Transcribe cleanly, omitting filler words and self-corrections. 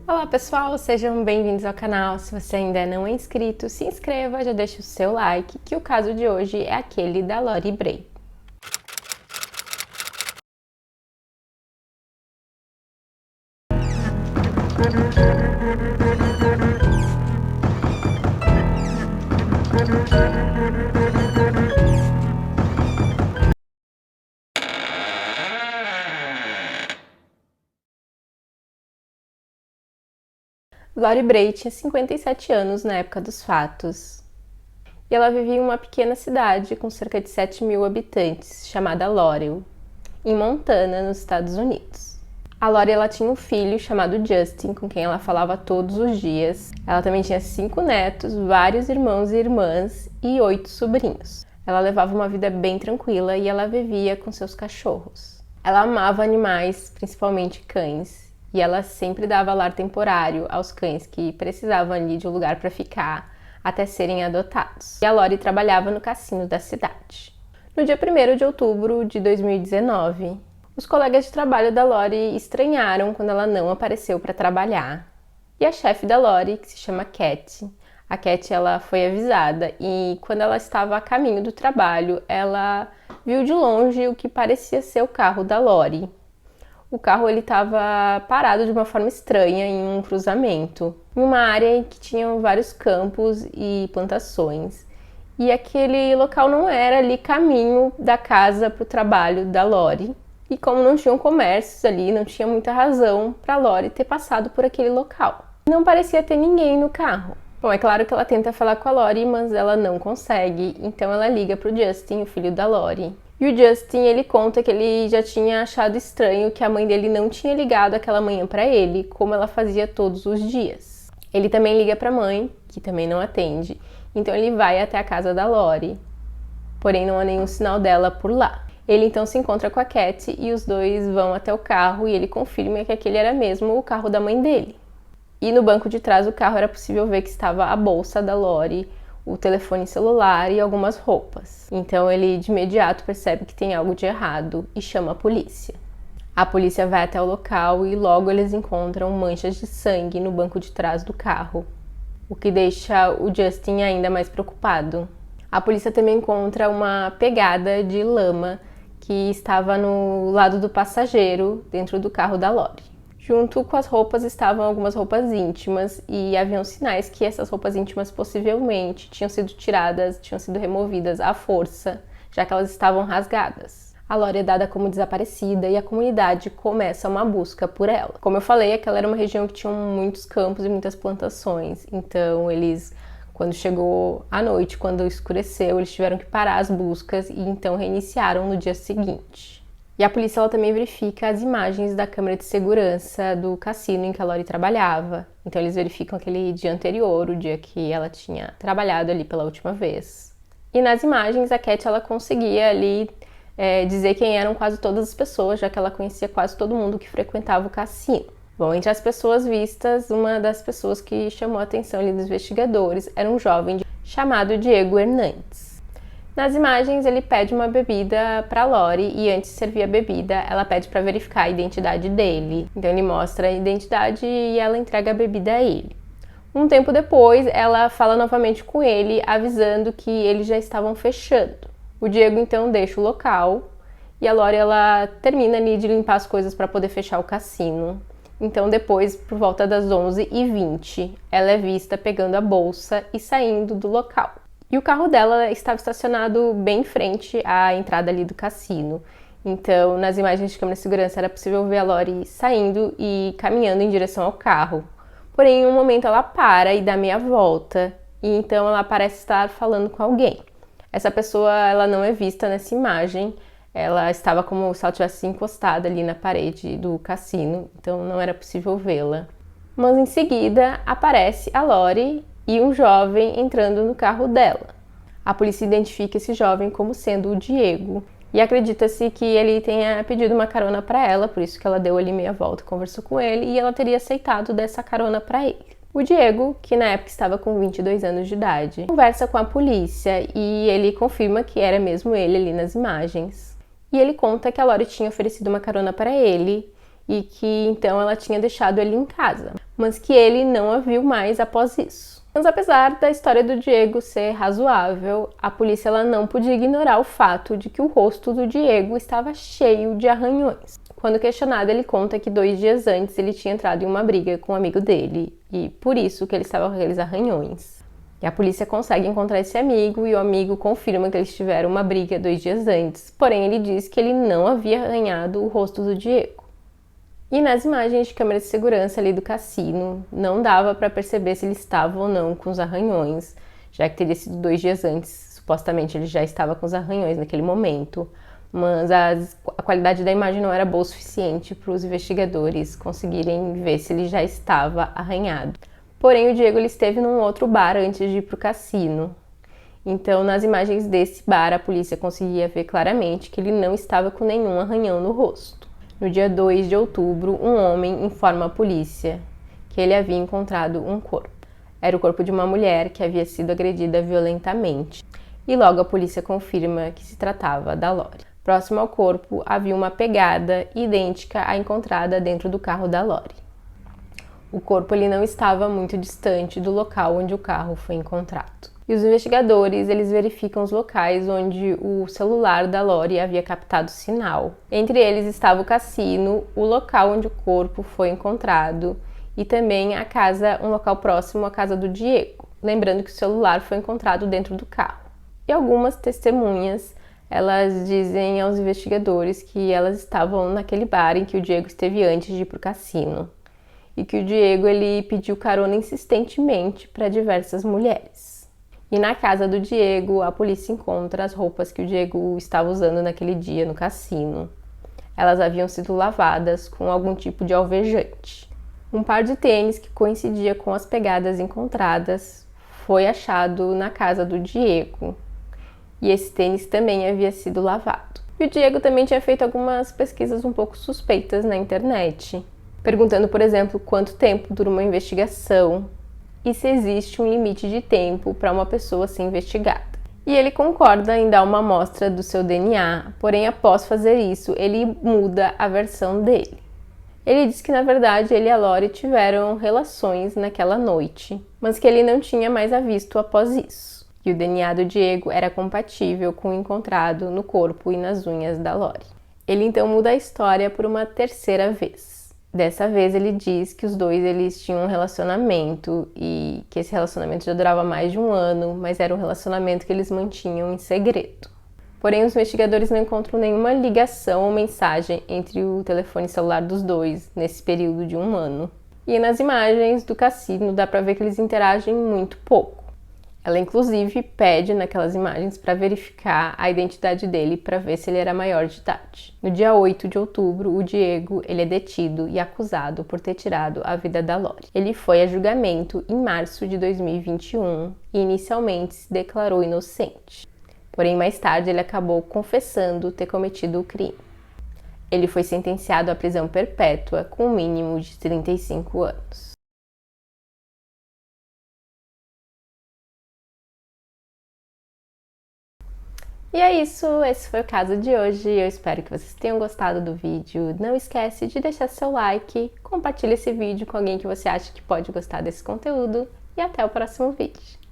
Olá pessoal, sejam bem-vindos ao canal. Se você ainda não é inscrito, se inscreva, já deixa o seu like, que o caso de hoje é aquele da Lori Bray. Lori Bray tinha 57 anos na época dos fatos. E ela vivia em uma pequena cidade com cerca de 7.000 habitantes, chamada Laurel, em Montana, nos Estados Unidos. A Lori tinha um filho chamado Justin, com quem ela falava todos os dias. Ela também tinha 5 netos, vários irmãos e irmãs e 8 sobrinhos. Ela levava uma vida bem tranquila e ela vivia com seus cachorros. Ela amava animais, principalmente cães, e ela sempre dava lar temporário aos cães que precisavam ali de um lugar para ficar até serem adotados. E a Lori trabalhava no cassino da cidade. No dia 1º de outubro de 2019, os colegas de trabalho da Lori estranharam quando ela não apareceu para trabalhar. E a chefe da Lori, que se chama Cat, a Cat ela foi avisada e quando ela estava a caminho do trabalho, ela viu de longe o que parecia ser o carro da Lori. O carro estava parado de uma forma estranha em um cruzamento, em uma área em que tinham vários campos e plantações. E aquele local não era ali caminho da casa para o trabalho da Lori. E como não tinham comércios ali, não tinha muita razão para a Lori ter passado por aquele local. Não parecia ter ninguém no carro. Bom, é claro que ela tenta falar com a Lori, mas ela não consegue. Então ela liga para o Justin, o filho da Lori. E o Justin, ele conta que ele já tinha achado estranho que a mãe dele não tinha ligado aquela manhã para ele, como ela fazia todos os dias. Ele também liga para a mãe, que também não atende, então ele vai até a casa da Lori, porém não há nenhum sinal dela por lá. Ele então se encontra com a Cat e os dois vão até o carro e ele confirma que aquele era mesmo o carro da mãe dele. E no banco de trás do carro era possível ver que estava a bolsa da Lori, o telefone celular e algumas roupas. Então ele de imediato percebe que tem algo de errado e chama a polícia. A polícia vai até o local e logo eles encontram manchas de sangue no banco de trás do carro, o que deixa o Justin ainda mais preocupado. A polícia também encontra uma pegada de lama que estava no lado do passageiro dentro do carro da Lori. Junto com as roupas estavam algumas roupas íntimas e haviam sinais que essas roupas íntimas possivelmente tinham sido tiradas, tinham sido removidas à força, já que elas estavam rasgadas. A Lori é dada como desaparecida e a comunidade começa uma busca por ela. Como eu falei, aquela era uma região que tinha muitos campos e muitas plantações, então quando chegou a noite, quando escureceu, eles tiveram que parar as buscas e então reiniciaram no dia seguinte. E a polícia ela também verifica as imagens da câmera de segurança do cassino em que a Lori trabalhava. Então eles verificam aquele dia anterior, o dia que ela tinha trabalhado ali pela última vez. E nas imagens a Cat ela conseguia ali dizer quem eram quase todas as pessoas, já que ela conhecia quase todo mundo que frequentava o cassino. Bom, entre as pessoas vistas, uma das pessoas que chamou a atenção ali dos investigadores era um jovem chamado Diego Hernandes. Nas imagens, ele pede uma bebida para Lori e antes de servir a bebida, ela pede para verificar a identidade dele. Então ele mostra a identidade e ela entrega a bebida a ele. Um tempo depois, ela fala novamente com ele, avisando que eles já estavam fechando. O Diego então deixa o local e a Lori ela termina ali de limpar as coisas para poder fechar o cassino. Então depois, por volta das 11h20, ela é vista pegando a bolsa e saindo do local. E o carro dela estava estacionado bem em frente à entrada ali do cassino. Então, nas imagens de câmera de segurança, era possível ver a Lori saindo e caminhando em direção ao carro. Porém, em um momento ela para e dá meia volta. E então ela parece estar falando com alguém. Essa pessoa ela não é vista nessa imagem. Ela estava como se ela tivesse encostada ali na parede do cassino. Então não era possível vê-la. Mas em seguida aparece a Lori e um jovem entrando no carro dela. A polícia identifica esse jovem como sendo o Diego e acredita-se que ele tenha pedido uma carona para ela, por isso que ela deu ali meia volta, conversou com ele e ela teria aceitado dessa carona para ele. O Diego, que na época estava com 22 anos de idade, conversa com a polícia e ele confirma que era mesmo ele ali nas imagens. E ele conta que a Lori tinha oferecido uma carona para ele e que então ela tinha deixado ele em casa, mas que ele não a viu mais após isso. Mas apesar da história do Diego ser razoável, a polícia ela não podia ignorar o fato de que o rosto do Diego estava cheio de arranhões. Quando questionado, ele conta que 2 dias antes ele tinha entrado em uma briga com um amigo dele e por isso que ele estava com aqueles arranhões. E a polícia consegue encontrar esse amigo e o amigo confirma que eles tiveram uma briga 2 dias antes, porém ele diz que ele não havia arranhado o rosto do Diego. E nas imagens de câmera de segurança ali do cassino, não dava para perceber se ele estava ou não com os arranhões, já que teria sido 2 dias antes, supostamente ele já estava com os arranhões naquele momento, mas a qualidade da imagem não era boa o suficiente para os investigadores conseguirem ver se ele já estava arranhado. Porém, o Diego ele esteve num outro bar antes de ir para o cassino. Então, nas imagens desse bar, a polícia conseguia ver claramente que ele não estava com nenhum arranhão no rosto. No dia 2 de outubro, um homem informa a polícia que ele havia encontrado um corpo. Era o corpo de uma mulher que havia sido agredida violentamente. E logo a polícia confirma que se tratava da Lori. Próximo ao corpo, havia uma pegada idêntica à encontrada dentro do carro da Lori. O corpo ele não estava muito distante do local onde o carro foi encontrado. E os investigadores, eles verificam os locais onde o celular da Lori havia captado sinal. Entre eles estava o cassino, o local onde o corpo foi encontrado e também a casa, um local próximo à casa do Diego. Lembrando que o celular foi encontrado dentro do carro. E algumas testemunhas, elas dizem aos investigadores que elas estavam naquele bar em que o Diego esteve antes de ir para o cassino. E que o Diego ele pediu carona insistentemente para diversas mulheres. E na casa do Diego, a polícia encontra as roupas que o Diego estava usando naquele dia no cassino. Elas haviam sido lavadas com algum tipo de alvejante. Um par de tênis que coincidia com as pegadas encontradas foi achado na casa do Diego. E esse tênis também havia sido lavado. E o Diego também tinha feito algumas pesquisas um pouco suspeitas na internet, perguntando, por exemplo, quanto tempo dura uma investigação e se existe um limite de tempo para uma pessoa ser investigada. E ele concorda em dar uma amostra do seu DNA, porém após fazer isso, ele muda a versão dele. Ele diz que na verdade ele e a Lori tiveram relações naquela noite, mas que ele não tinha mais a visto após isso. E o DNA do Diego era compatível com o encontrado no corpo e nas unhas da Lori. Ele então muda a história por uma terceira vez. Dessa vez ele diz que os dois eles tinham um relacionamento e que esse relacionamento já durava mais de 1 ano, mas era um relacionamento que eles mantinham em segredo. Porém, os investigadores não encontram nenhuma ligação ou mensagem entre o telefone celular dos dois nesse período de 1 ano. E nas imagens do cassino dá pra ver que eles interagem muito pouco. Ela inclusive pede naquelas imagens para verificar a identidade dele para ver se ele era maior de idade. No dia 8 de outubro, o Diego ele é detido e acusado por ter tirado a vida da Lori. Ele foi a julgamento em março de 2021 e inicialmente se declarou inocente. Porém, mais tarde ele acabou confessando ter cometido o crime. Ele foi sentenciado à prisão perpétua com um mínimo de 35 anos. E é isso, esse foi o caso de hoje. Eu espero que vocês tenham gostado do vídeo. Não esquece de deixar seu like, compartilhe esse vídeo com alguém que você acha que pode gostar desse conteúdo e até o próximo vídeo.